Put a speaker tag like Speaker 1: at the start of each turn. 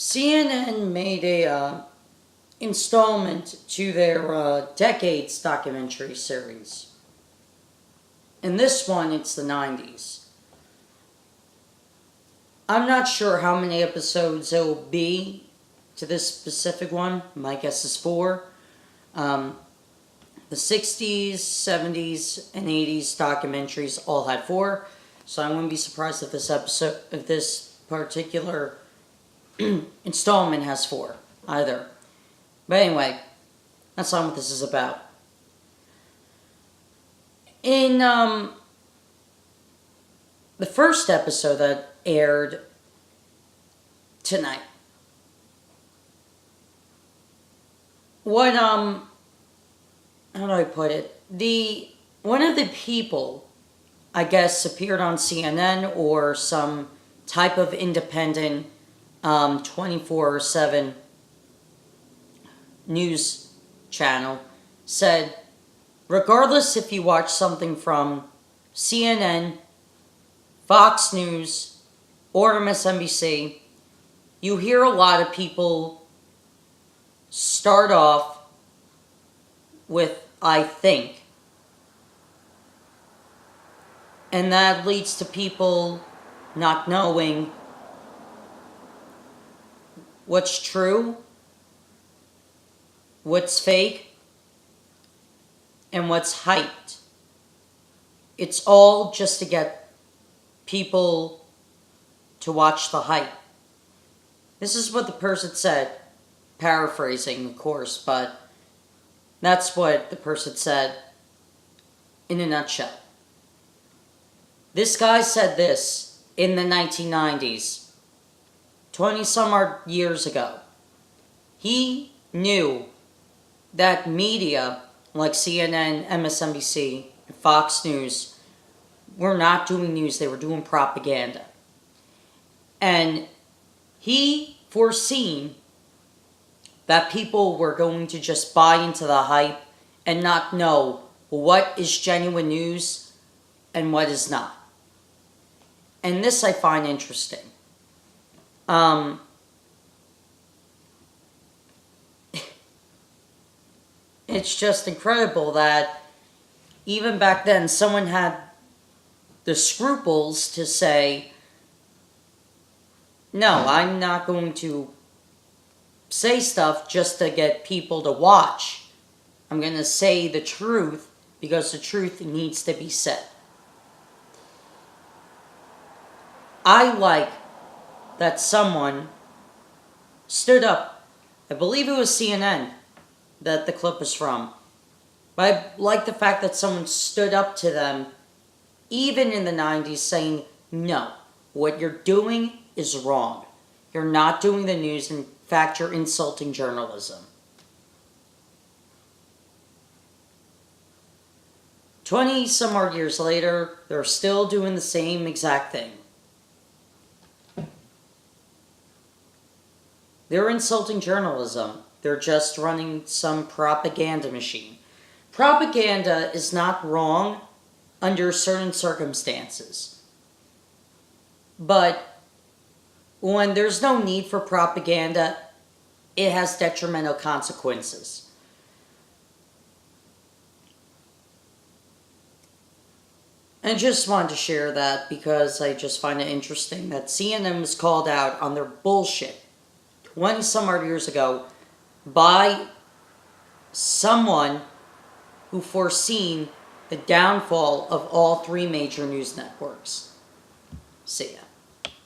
Speaker 1: CNN made a installment to their Decades documentary series. In this one, it's the 90s. I'm not sure how many episodes it will be to this specific one. My guess is 4. The 60s, 70s, and 80s documentaries all had 4. So I wouldn't be surprised if this particular installment has 4 either. But anyway, that's not what this is about. In the first episode that aired tonight, how do I put it? One of the people, I guess, appeared on CNN or some type of independent 24/7 news channel, said, regardless if you watch something from CNN, Fox News, or MSNBC, you hear a lot of people start off with "I think." And that leads to people not knowing what's true, what's fake, and what's hyped. It's all just to get people to watch the hype. This is what the person said, paraphrasing, of course, but that's what the person said in a nutshell. This guy said this in the 1990s, 20 some odd years ago. He knew that media like CNN, MSNBC, and Fox News were not doing news, they were doing propaganda. And he foreseen that people were going to just buy into the hype and not know what is genuine news and what is not. And this I find interesting. It's just incredible that even back then someone had the scruples to say, no, I'm not going to say stuff just to get people to watch. I'm going to say the truth because the truth needs to be said. I like that someone stood up. I believe it was CNN that the clip was from. But I like the fact that someone stood up to them, even in the 90s, saying, no, what you're doing is wrong. You're not doing the news. In fact, you're insulting journalism. 20 some odd years later, they're still doing the same exact thing. They're insulting journalism. They're just running some propaganda machine. Propaganda is not wrong under certain circumstances. But when there's no need for propaganda, it has detrimental consequences. And just wanted to share that because I just find it interesting that CNN was called out on their bullshit 20 some odd years ago by someone who foreseen the downfall of all 3 major news networks. See ya.